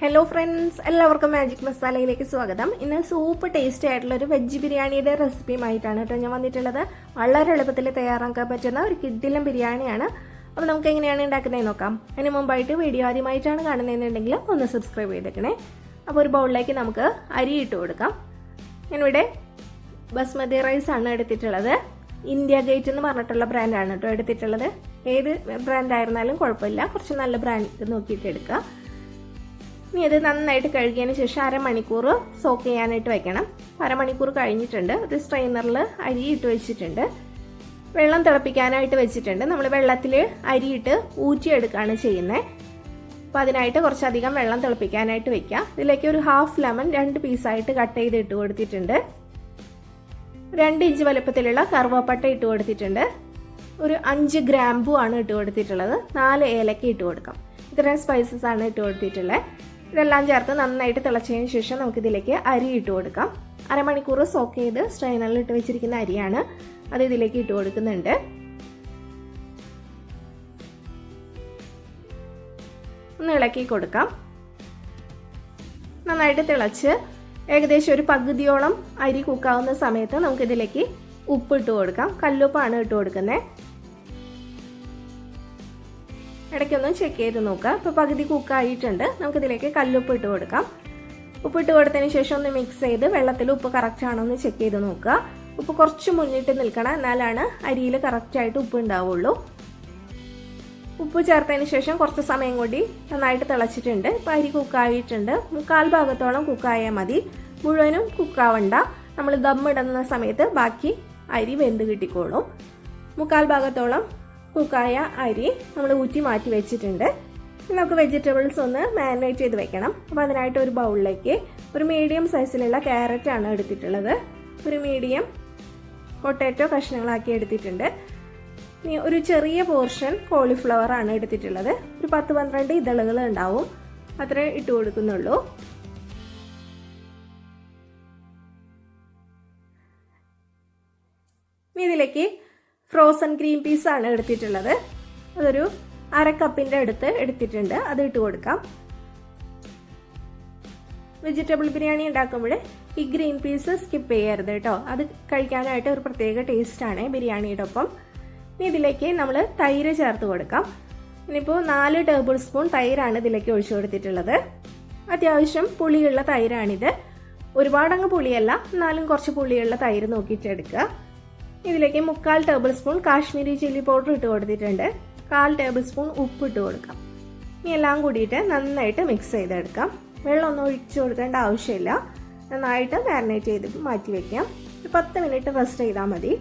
Hello friends, എല്ലാവർക്കും magic മസാലയിലേക്ക് സ്വാഗതം. ഇന്ന് സൂപ്പർ ടേസ്റ്റി ആയിട്ടുള്ള ഒരു വെജ് ബിരിയാണിയുടെ റെസിപ്പിയുമായിട്ടാണ് കേട്ടോ ഞാൻ വന്നിട്ടുള്ളത്. വളരെ എളുപ്പത്തിൽ തയ്യാറാക്കാൻ പറ്റുന്ന ഒരു കിഡിലും ബിരിയാണിയാണ്. അപ്പോൾ നമുക്ക് എങ്ങനെയാണ് ഉണ്ടാക്കുന്നതെന്ന് നോക്കാം. അതിന് മുമ്പായിട്ട് വീഡിയോ ആദ്യമായിട്ടാണ് കാണുന്നതെന്നുണ്ടെങ്കിൽ ഒന്ന് സബ്സ്ക്രൈബ് ചെയ്തേക്കണേ. അപ്പോൾ ഒരു ബൗളിലേക്ക് നമുക്ക് അരി ഇട്ട് കൊടുക്കാം. ഞാനിവിടെ ബസ്മതി റൈസ് ആണ് എടുത്തിട്ടുള്ളത്. ഇന്ത്യ ഗേറ്റ് എന്ന് പറഞ്ഞിട്ടുള്ള ബ്രാൻഡാണ് കേട്ടോ എടുത്തിട്ടുള്ളത്. ഏത് ബ്രാൻഡായിരുന്നാലും കുഴപ്പമില്ല, കുറച്ച് നല്ല ബ്രാൻഡ് നോക്കിയിട്ട് എടുക്കുക. ഇനി ഇത് നന്നായിട്ട് കഴുകിയതിന് ശേഷം അരമണിക്കൂർ സോക്ക് ചെയ്യാനായിട്ട് വെക്കണം. അരമണിക്കൂർ കഴിഞ്ഞിട്ടുണ്ട്. ഒരു സ്ട്രെയിനറിൽ അരി ഇട്ട് വെച്ചിട്ടുണ്ട്. വെള്ളം തിളപ്പിക്കാനായിട്ട് വെച്ചിട്ടുണ്ട്. നമ്മൾ വെള്ളത്തിൽ അരിയിട്ട് ഊറ്റിയെടുക്കുകയാണ് ചെയ്യുന്നത്. അപ്പോൾ അതിനായിട്ട് കുറച്ചധികം വെള്ളം തിളപ്പിക്കാനായിട്ട് വെക്കുക. ഇതിലേക്ക് ഒരു ഹാഫ് ലെമൺ 2 പീസായിട്ട് കട്ട് ചെയ്ത് ഇട്ട് കൊടുത്തിട്ടുണ്ട്. 2 ഇഞ്ച് വലുപ്പത്തിലുള്ള കറുവപ്പട്ട ഇട്ട് കൊടുത്തിട്ടുണ്ട്. ഒരു 5 ഗ്രാമ്പു ആണ് ഇട്ട് കൊടുത്തിട്ടുള്ളത്. 4 ഏലക്ക ഇട്ട് കൊടുക്കാം. ഇത്രയും സ്പൈസസ് ആണ് ഇട്ട് കൊടുത്തിട്ടുള്ളത്. ഇതെല്ലാം ചേർത്ത് നന്നായിട്ട് തിളച്ചതിന് ശേഷം നമുക്കിതിലേക്ക് അരി ഇട്ട് കൊടുക്കാം. അരമണിക്കൂർ സോക്ക് ചെയ്ത് സ്ട്രെയിനറിൽ ഇട്ട് വെച്ചിരിക്കുന്ന അരിയാണ്. അത് ഇതിലേക്ക് ഇട്ട് കൊടുക്കുന്നുണ്ട്. ഒന്ന് ഇളക്കി കൊടുക്കാം. നന്നായിട്ട് തിളച്ച് ഏകദേശം ഒരു പകുതിയോളം അരി കുക്കാവുന്ന സമയത്ത് നമുക്കിതിലേക്ക് ഉപ്പ് ഇട്ട് കൊടുക്കാം. കല്ലുപ്പാണ് ഇട്ട് കൊടുക്കുന്നത്. ഇടയ്ക്കൊന്ന് ചെക്ക് ചെയ്ത് നോക്കുക. ഇപ്പോൾ പകുതി കുക്കായിട്ടുണ്ട്. നമുക്കിതിലേക്ക് കല്ലുപ്പ് ഇട്ട് കൊടുക്കാം. ഉപ്പിട്ട് കൊടുത്തതിന് ശേഷം ഒന്ന് മിക്സ് ചെയ്ത് വെള്ളത്തിൽ ഉപ്പ് കറക്റ്റ് ആണോ എന്ന് ചെക്ക് ചെയ്ത് നോക്കുക. ഉപ്പ് കുറച്ച് മുന്നിട്ട് നിൽക്കണം, എന്നാലാണ് അരിയിൽ കറക്റ്റായിട്ട് ഉപ്പ് ഉണ്ടാവുള്ളൂ. ഉപ്പ് ചേർത്തതിന് ശേഷം കുറച്ച് സമയം കൂടി നന്നായിട്ട് തിളച്ചിട്ടുണ്ട്. ഇപ്പോൾ അരി കുക്കായിട്ടുണ്ട്. 1/4 ഭാഗത്തോളം കുക്കായാൽ മതി. മുഴുവനും കുക്കാവണ്ട. നമ്മൾ ദമ്മിടുന്ന സമയത്ത് ബാക്കി അരി വെന്ത് കിട്ടിക്കോളും. 1/4 ഭാഗത്തോളം കുക്കായ അരി നമ്മൾ ഊറ്റി മാറ്റി വെച്ചിട്ടുണ്ട്. നമുക്ക് വെജിറ്റബിൾസ് ഒന്ന് മാരിനേറ്റ് ചെയ്ത് വെക്കണം. അപ്പോൾ അതിനായിട്ട് ഒരു ബൗളിലേക്ക് ഒരു മീഡിയം സൈസിലുള്ള ക്യാരറ്റ് ആണ് എടുത്തിട്ടുള്ളത്. ഒരു മീഡിയം പൊട്ടാറ്റോ കഷ്ണങ്ങളാക്കി എടുത്തിട്ടുണ്ട്. ഇനി ഒരു ചെറിയ പോർഷൻ കോളിഫ്ലവർ ആണ് എടുത്തിട്ടുള്ളത്. ഒരു 10-12 ഇതളുകൾ ഉണ്ടാവും. അത്രേ ഇട്ട് കൊടുക്കുന്നുള്ളൂ. ഇനി ഇതിലേക്ക് ഫ്രോസൺ ഗ്രീൻ പീസ് ആണ് എടുത്തിട്ടുള്ളത്. അതൊരു 1/2 കപ്പിൻ്റെ അടുത്ത് എടുത്തിട്ടുണ്ട്. അത് ഇട്ട് കൊടുക്കാം. വെജിറ്റബിൾ ബിരിയാണി ഉണ്ടാക്കുമ്പോൾ ഈ ഗ്രീൻ പീസ് സ്കിപ്പ് ചെയ്യരുത് കേട്ടോ. അത് കഴിക്കാനായിട്ട് ഒരു പ്രത്യേക ടേസ്റ്റാണ് ബിരിയാണിയുടെ ഒപ്പം. ഇനി ഇതിലേക്ക് നമ്മൾ തൈര് ചേർത്ത് കൊടുക്കാം. ഇനിയിപ്പോൾ 4 ടേബിൾ സ്പൂൺ തൈരാണ് ഇതിലേക്ക് ഒഴിച്ചു കൊടുത്തിട്ടുള്ളത്. അത്യാവശ്യം പുളിയുള്ള തൈരാണിത്. ഒരുപാടങ്ങ് പുളിയല്ല, എന്നാലും കുറച്ച് പുളിയുള്ള തൈര് നോക്കിയിട്ട് എടുക്കുക. ഇതിലേക്ക് 1/4 table spoon Kashmiri chilli powder ഇട്ട് കൊടുത്തിട്ടുണ്ട്. 1/4 ടേബിൾ സ്പൂൺ ഉപ്പ് ഇട്ട് കൊടുക്കാം. ഇനി എല്ലാം കൂടിയിട്ട് നന്നായിട്ട് മിക്സ് ചെയ്തെടുക്കാം. വെള്ളമൊന്നും ഒഴിച്ചു കൊടുക്കേണ്ട ആവശ്യമില്ല. നന്നായിട്ട് മാരിനേറ്റ് ചെയ്ത് മാറ്റി വയ്ക്കാം. ഒരു 10 മിനിറ്റ് റെസ്റ്റ് ചെയ്താൽ മതി.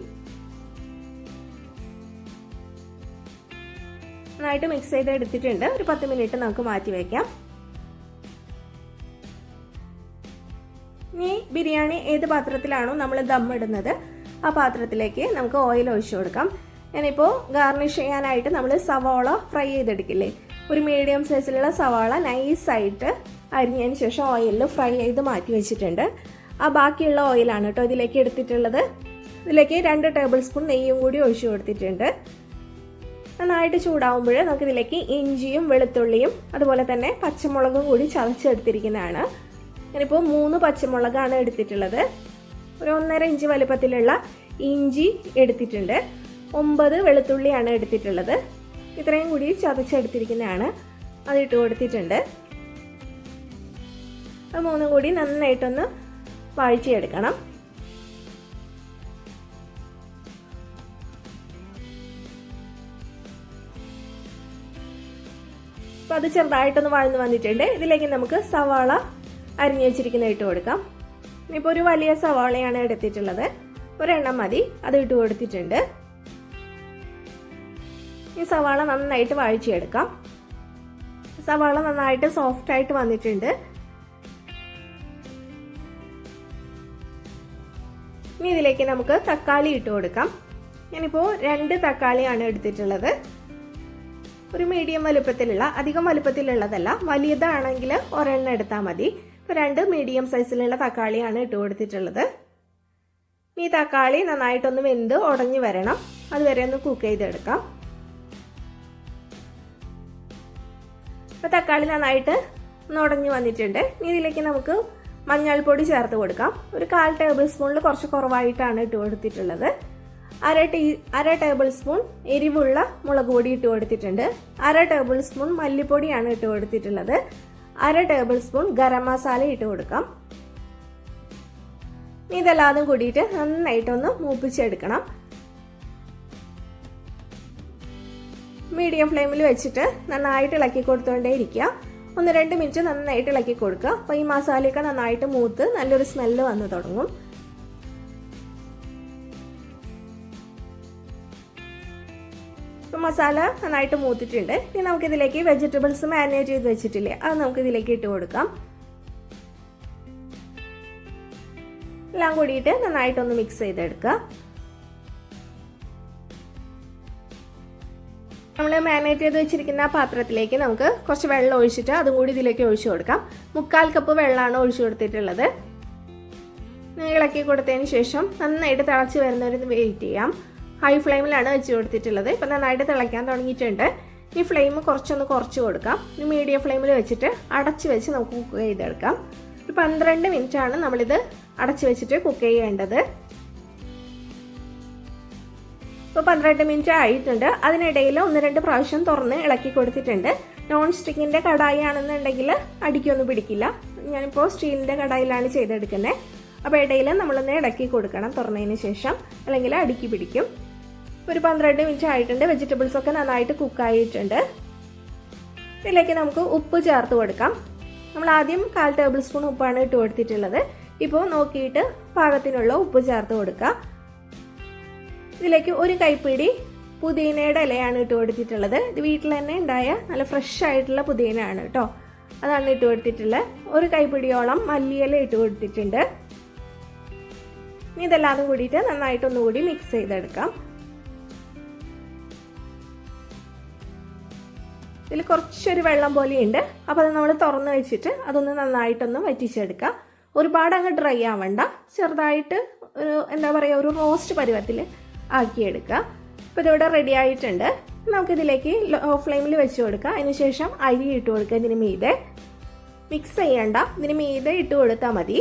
നന്നായിട്ട് മിക്സ് ചെയ്ത് എടുത്തിട്ടുണ്ട്. ഒരു 10 മിനിറ്റ് നമുക്ക് മാറ്റി വയ്ക്കാം. ഇനി ബിരിയാണി ഏത് പാത്രത്തിലാണോ നമ്മൾ ദമ്മിടുന്നത് ആ പാത്രത്തിലേക്ക് നമുക്ക് ഓയിൽ ഒഴിച്ചു കൊടുക്കാം. ഞാനിപ്പോൾ ഗാർണിഷ് ചെയ്യാനായിട്ട് നമ്മൾ സവാള ഫ്രൈ ചെയ്തെടുക്കില്ലേ, ഒരു മീഡിയം സൈസിലുള്ള സവാള നൈസായിട്ട് അരിഞ്ഞതിന് ശേഷം ഓയിലിൽ ഫ്രൈ ചെയ്ത് മാറ്റി വെച്ചിട്ടുണ്ട്. ആ ബാക്കിയുള്ള ഓയിലാണ് കേട്ടോ ഇതിലേക്ക് എടുത്തിട്ടുള്ളത്. ഇതിലേക്ക് 2 ടേബിൾ സ്പൂൺ നെയ്യും കൂടി ഒഴിച്ചു കൊടുത്തിട്ടുണ്ട്. നന്നായിട്ട് ചൂടാവുമ്പോൾ നമുക്ക് ഇതിലേക്ക് ഇഞ്ചിയും വെളുത്തുള്ളിയും അതുപോലെ തന്നെ പച്ചമുളകും കൂടി ചതച്ചെടുത്തിരിക്കുന്നതാണ്. ഞാനിപ്പോൾ 3 പച്ചമുളകാണ് എടുത്തിട്ടുള്ളത്. ഒരു 1.5 ഇഞ്ച് വലുപ്പത്തിലുള്ള ഇഞ്ചി എടുത്തിട്ടുണ്ട്. 9 വെളുത്തുള്ളിയാണ് എടുത്തിട്ടുള്ളത്. ഇത്രയും കൂടി ചതച്ചെടുത്തിരിക്കുന്നതാണ്. അതിട്ട് കൊടുത്തിട്ടുണ്ട്. അത് 3 കൂടി നന്നായിട്ടൊന്ന് വഴറ്റിയെടുക്കണം. അപ്പം അത് ചെറുതായിട്ടൊന്ന് വഴന്ന് വന്നിട്ടുണ്ട്. ഇതിലേക്ക് നമുക്ക് സവാള അരിഞ്ഞു വെച്ചിരിക്കുന്ന ഇട്ട് കൊടുക്കാം. ഇപ്പോൾ ഒരു വലിയ സവാളയാണ് എടുത്തിട്ടുള്ളത്. ഒരെണ്ണം മതി. അത് ഇട്ട് കൊടുത്തിട്ടുണ്ട്. ഈ സവാള നന്നായിട്ട് വഴറ്റിയെടുക്കാം. സവാള നന്നായിട്ട് സോഫ്റ്റ് ആയിട്ട് വന്നിട്ടുണ്ട്. ഇനി ഇതിലേക്ക് നമുക്ക് തക്കാളി ഇട്ട് കൊടുക്കാം. ഞാനിപ്പോൾ 2 തക്കാളിയാണ് എടുത്തിട്ടുള്ളത്. ഒരു മീഡിയം വലുപ്പത്തിലുള്ള, അധികം വലുപ്പത്തിലുള്ളതല്ല, വലിയതാണെങ്കിൽ ഒരെണ്ണം എടുത്താൽ മതി. ഇപ്പോൾ 2 മീഡിയം സൈസിലുള്ള തക്കാളിയാണ് ഇട്ട് കൊടുത്തിട്ടുള്ളത്. ഈ തക്കാളി നന്നായിട്ടൊന്ന് വെന്ത് ഉടഞ്ഞു വരണം. അതുവരെ ഒന്ന് കുക്ക് ചെയ്തെടുക്കാം. അപ്പോൾ തക്കാളി നന്നായിട്ട് ഒന്ന് ഉടഞ്ഞു വന്നിട്ടുണ്ട്. ഇനി ഇതിലേക്ക് നമുക്ക് മഞ്ഞൾപ്പൊടി ചേർത്ത് കൊടുക്കാം. ഒരു 1/4 ടേബിൾ സ്പൂണിൽ കുറച്ച് കുറവായിട്ടാണ് ഇട്ട് കൊടുത്തിട്ടുള്ളത്. അര ടേബിൾ സ്പൂൺ എരിവുള്ള മുളക് പൊടി ഇട്ട് കൊടുത്തിട്ടുണ്ട്. 1/2 ടേബിൾ സ്പൂൺ മല്ലിപ്പൊടിയാണ് ഇട്ട് കൊടുത്തിട്ടുള്ളത്. 1/2 ടേബിൾ സ്പൂൺ ഗരം മസാല ഇട്ട് കൊടുക്കാം. ഇതെല്ലാതും കൂടിയിട്ട് നന്നായിട്ടൊന്ന് മൂപ്പിച്ചെടുക്കണം. മീഡിയം ഫ്ലെയിമിൽ വെച്ചിട്ട് നന്നായിട്ട് ഇളക്കി കൊടുത്തുകൊണ്ടേ ഇരിക്കുക. 1-2 മിനിറ്റ് നന്നായിട്ട് ഇളക്കി കൊടുക്കുക. അപ്പോൾ ഈ മസാലയൊക്കെ നന്നായിട്ട് മൂത്ത് നല്ലൊരു സ്മെല്ല് വന്ന് തുടങ്ങും. ഇപ്പം മസാല നന്നായിട്ട് മൂത്തിട്ടുണ്ട്. ഇനി നമുക്കിതിലേക്ക് വെജിറ്റബിൾസ് മാരിനേറ്റ് ചെയ്ത് വെച്ചിട്ടില്ലേ, അത് നമുക്കിതിലേക്ക് ഇട്ട് കൊടുക്കാം. എല്ലാം കൂടിയിട്ട് നന്നായിട്ടൊന്ന് മിക്സ് ചെയ്തെടുക്കുക. നമ്മൾ മാരിനേറ്റ് ചെയ്ത് വെച്ചിരിക്കുന്ന ആ പാത്രത്തിലേക്ക് നമുക്ക് കുറച്ച് വെള്ളം ഒഴിച്ചിട്ട് അതും കൂടി ഇതിലേക്ക് ഒഴിച്ചു കൊടുക്കാം. 1/4 കപ്പ് വെള്ളമാണ് ഒഴിച്ചു കൊടുത്തിട്ടുള്ളത്. ഇളക്കി കൊടുത്തതിന് ശേഷം നന്നായിട്ട് തിളച്ച് വരുന്നവരെ വെയിറ്റ് ചെയ്യാം. ഹൈ ഫ്ലെയിമിലാണ് വെച്ച് കൊടുത്തിട്ടുള്ളത്. ഇപ്പം നന്നായിട്ട് തിളയ്ക്കാൻ തുടങ്ങിയിട്ടുണ്ട്. ഈ ഫ്ലെയിം കുറച്ചൊന്ന് കുറച്ച് കൊടുക്കാം. ഒരു മീഡിയം ഫ്ലെയിമിൽ വെച്ചിട്ട് അടച്ച് വെച്ച് നമുക്ക് കുക്ക് ചെയ്തെടുക്കാം. ഒരു 12 മിനിറ്റാണ് നമ്മളിത് അടച്ച് വെച്ചിട്ട് കുക്ക് ചെയ്യേണ്ടത്. ഇപ്പോൾ 12 മിനിറ്റ് ആയിട്ടുണ്ട്. അതിനിടയിൽ 1-2 പ്രാവശ്യം തുറന്ന് ഇളക്കി കൊടുത്തിട്ടുണ്ട്. നോൺ സ്റ്റിക്കിൻ്റെ കടായി ആണെന്നുണ്ടെങ്കിൽ അടിക്കൊന്നും പിടിക്കില്ല. ഞാനിപ്പോൾ സ്റ്റീലിൻ്റെ കടായിലാണ് ചെയ്തെടുക്കുന്നത്. അപ്പോൾ ഇടയിൽ നമ്മളൊന്ന് ഇളക്കി കൊടുക്കണം തുറന്നതിന് ശേഷം, അല്ലെങ്കിൽ അടിക്ക് പിടിക്കും. ഒരു 12 മിനിറ്റ് ആയിട്ടുണ്ട്. വെജിറ്റബിൾസ് ഒക്കെ നന്നായിട്ട് കുക്കായിട്ടുണ്ട്. ഇതിലേക്ക് നമുക്ക് ഉപ്പ് ചേർത്ത് കൊടുക്കാം. നമ്മൾ ആദ്യം 1/4 ടേബിൾ സ്പൂൺ ഉപ്പാണ് ഇട്ട് കൊടുത്തിട്ടുള്ളത്. ഇപ്പോൾ നോക്കിയിട്ട് പാകത്തിനുള്ള ഉപ്പ് ചേർത്ത് കൊടുക്കുക. ഇതിലേക്ക് ഒരു കൈപ്പിടി പുതിനയുടെ ഇലയാണ് ഇട്ട് കൊടുത്തിട്ടുള്ളത്. ഇത് വീട്ടിൽ തന്നെ ഉണ്ടായ നല്ല ഫ്രഷ് ആയിട്ടുള്ള പുതിനയാണ് കേട്ടോ, അതാണ് ഇട്ട് കൊടുത്തിട്ടുള്ളത്. ഒരു കൈപ്പിടിയോളം മല്ലിയില ഇട്ട് കൊടുത്തിട്ടുണ്ട്. ഇനി ഇതെല്ലാം കൂടിയിട്ട് നന്നായിട്ടൊന്നുകൂടി മിക്സ് ചെയ്തെടുക്കാം. ഇതിൽ കുറച്ചൊരു വെള്ളം പോലെയുണ്ട്. അപ്പോൾ അത് നമ്മൾ തുറന്ന് വെച്ചിട്ട് അതൊന്ന് നന്നായിട്ടൊന്ന് വറ്റിച്ചെടുക്കുക. ഒരുപാട് അങ്ങ് ഡ്രൈ ആവണ്ട, ചെറുതായിട്ട് ഒരു എന്താ പറയുക, ഒരു റോസ്റ്റ് പരുവത്തിൽ ആക്കിയെടുക്കുക. അപ്പോൾ ഇതിവിടെ റെഡി ആയിട്ടുണ്ട്. നമുക്കിതിലേക്ക് ലോ ഫ്ലെയിമിൽ വെച്ച് കൊടുക്കുക. അതിനുശേഷം അരി ഇട്ട് കൊടുക്കുക. ഇതിന് മീതെ മിക്സ് ചെയ്യണ്ട, ഇതിന് മീതെ ഇട്ട് കൊടുത്താൽ മതി.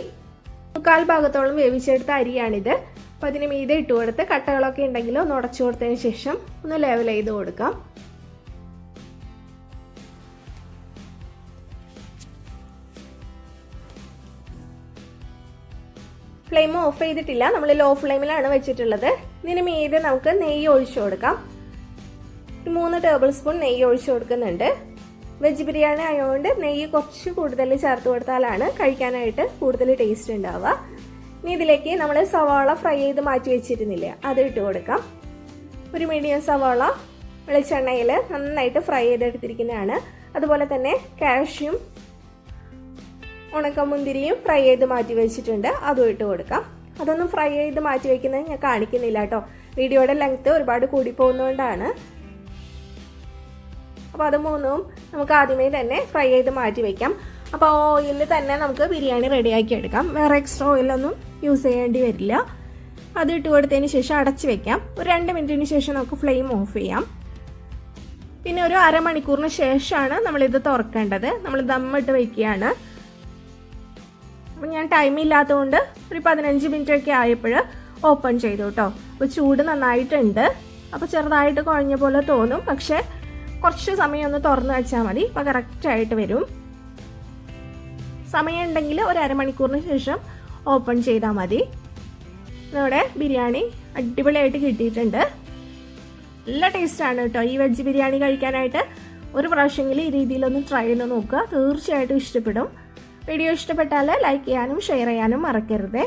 1/4 ഭാഗത്തോളം വേവിച്ചെടുത്ത അരിയാണിത്. അപ്പോൾ അതിന് മീതെ ഇട്ട് കൊടുത്ത് കട്ടകളൊക്കെ ഉണ്ടെങ്കിൽ ഒന്ന് ഉടച്ചു കൊടുത്തതിന് ശേഷം ഒന്ന് ലെവൽ ചെയ്ത് കൊടുക്കാം. ഫ്ലെയിം ഓഫ് ചെയ്തിട്ടില്ല, നമ്മൾ ലോ ഫ്ലെയിമിലാണ് വെച്ചിട്ടുള്ളത്. ഇതിന് മീതെ നമുക്ക് നെയ്യ് ഒഴിച്ചു കൊടുക്കാം. 3 ടേബിൾ സ്പൂൺ നെയ്യ് ഒഴിച്ചു കൊടുക്കുന്നുണ്ട്. വെജ് ബിരിയാണി ആയതുകൊണ്ട് നെയ്യ് കുറച്ച് കൂടുതൽ ചേർത്ത് കൊടുത്താലാണ് കഴിക്കാനായിട്ട് കൂടുതൽ ടേസ്റ്റ് ഉണ്ടാവുക. ഇനി ഇതിലേക്ക് നമ്മൾ സവാള ഫ്രൈ ചെയ്ത് മാറ്റി വെച്ചിരുന്നില്ലേ, അത് ഇട്ട് കൊടുക്കാം. ഒരു മീഡിയം സവാള വെളിച്ചെണ്ണയിൽ നന്നായിട്ട് ഫ്രൈ ചെയ്തെടുത്തിരിക്കുന്നതാണ്. അതുപോലെ തന്നെ കാഷ്യും ഉണക്കമുന്തിരിയും ഫ്രൈ ചെയ്ത് മാറ്റി വെച്ചിട്ടുണ്ട്, അതും ഇട്ട് കൊടുക്കാം. അതൊന്നും ഫ്രൈ ചെയ്ത് മാറ്റി വെക്കുന്നത് ഞാൻ കാണിക്കുന്നില്ല കേട്ടോ, വീഡിയോയുടെ ലെങ്ത് ഒരുപാട് കൂടി പോകുന്നതുകൊണ്ടാണ്. അപ്പോൾ അത് മൂന്നും നമുക്ക് ആദ്യമേ തന്നെ ഫ്രൈ ചെയ്ത് മാറ്റി വയ്ക്കാം. അപ്പോൾ ഓയിലിൽ തന്നെ നമുക്ക് ബിരിയാണി റെഡിയാക്കി എടുക്കാം. വേറെ എക്സ്ട്രാ ഓയിലൊന്നും യൂസ് ചെയ്യേണ്ടി വരില്ല. അത് ഇട്ട് കൊടുത്തതിന് ശേഷം അടച്ച് വെക്കാം. ഒരു 2 മിനിറ്റിന് ശേഷം നമുക്ക് ഫ്ലെയിം ഓഫ് ചെയ്യാം. പിന്നെ ഒരു അരമണിക്കൂറിന് ശേഷമാണ് നമ്മളിത് തുറക്കേണ്ടത്. നമ്മൾ ദമ്മിട്ട് വയ്ക്കുകയാണ്. അപ്പം ഞാൻ ടൈം ഇല്ലാത്തതുകൊണ്ട് ഒരു 15 മിനിറ്റ് ഒക്കെ ആയപ്പോൾ ഓപ്പൺ ചെയ്തു കേട്ടോ. അപ്പോൾ ചൂട് നന്നായിട്ടുണ്ട്. അപ്പോൾ ചെറുതായിട്ട് കുഴഞ്ഞ പോലെ തോന്നും, പക്ഷേ കുറച്ച് സമയം ഒന്ന് തുറന്ന് വെച്ചാൽ മതി. അപ്പോൾ കറക്റ്റായിട്ട് വരും. സമയം ഉണ്ടെങ്കിൽ ഒരു അരമണിക്കൂറിന് ശേഷം ഓപ്പൺ ചെയ്താൽ മതി. നമ്മുടെ ബിരിയാണി അടിപൊളിയായിട്ട് കിട്ടിയിട്ടുണ്ട്. നല്ല ടേസ്റ്റാണ് കേട്ടോ ഈ വെജ് ബിരിയാണി കഴിക്കാനായിട്ട്. ഒരു പ്രാവശ്യമെങ്കിലും ഈ രീതിയിലൊന്ന് ട്രൈ ചെയ്ത് നോക്കുക, തീർച്ചയായിട്ടും ഇഷ്ടപ്പെടും. വീഡിയോ ഇഷ്ടപ്പെട്ടാൽ ലൈക്ക് ചെയ്യാനും ഷെയർ ചെയ്യാനും മറക്കരുത്.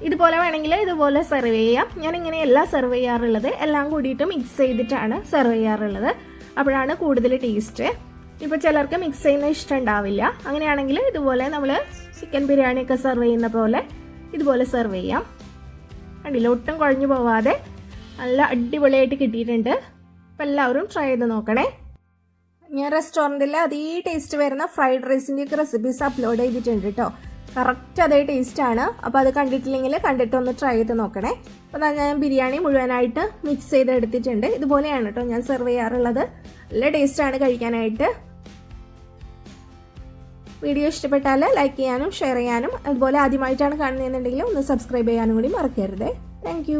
ഇതുപോലെ വേണമെങ്കിൽ ഇതുപോലെ സെർവ് ചെയ്യാം. ഞാൻ ഇങ്ങനെയല്ല സെർവ് ചെയ്യാറുള്ളത്, എല്ലാം കൂടിയിട്ട് മിക്സ് ചെയ്തിട്ടാണ് സെർവ് ചെയ്യാറുള്ളത്. അപ്പോഴാണ് കൂടുതൽ ടേസ്റ്റ്. ഇപ്പോൾ ചിലർക്ക് മിക്സ് ചെയ്യുന്ന ഇഷ്ടം ഉണ്ടാവില്ല. അങ്ങനെയാണെങ്കിൽ ഇതുപോലെ നമ്മൾ ചിക്കൻ ബിരിയാണിയൊക്കെ സെർവ് ചെയ്യുന്ന പോലെ ഇതുപോലെ സെർവ് ചെയ്യാം. കണ്ടില്ല, ഒട്ടും കുഴഞ്ഞു പോവാതെ നല്ല അടിപൊളിയായിട്ട് കിട്ടിയിട്ടുണ്ട്. അപ്പോൾ എല്ലാവരും ട്രൈ ചെയ്ത് നോക്കണേ. ഞാൻ റെസ്റ്റോറൻറ്റിൽ അതേ ടേസ്റ്റ് വരുന്ന ഫ്രൈഡ് റൈസിൻ്റെയൊക്കെ റെസിപ്പീസ് അപ്ലോഡ് ചെയ്തിട്ടുണ്ട് കേട്ടോ. കറക്റ്റ് അതേ ടേസ്റ്റാണ്. അപ്പോൾ അത് കണ്ടിട്ടില്ലെങ്കിൽ കണ്ടിട്ടൊന്ന് ട്രൈ ചെയ്ത് നോക്കണേ. അപ്പോൾ ഞാൻ ബിരിയാണി മുഴുവനായിട്ട് മിക്സ് ചെയ്ത് എടുത്തിട്ടുണ്ട്. ഇതുപോലെയാണ് കേട്ടോ ഞാൻ സെർവ് ചെയ്യാറുള്ളത്. നല്ല ടേസ്റ്റാണ് കഴിക്കാനായിട്ട്. വീഡിയോ ഇഷ്ടപ്പെട്ടാൽ ലൈക്ക് ചെയ്യാനും ഷെയർ ചെയ്യാനും അതുപോലെ ആദ്യമായിട്ടാണ് കാണുന്നതെന്നുണ്ടെങ്കിൽ ഒന്ന് സബ്സ്ക്രൈബ് ചെയ്യാനും കൂടി മറക്കരുത്. താങ്ക്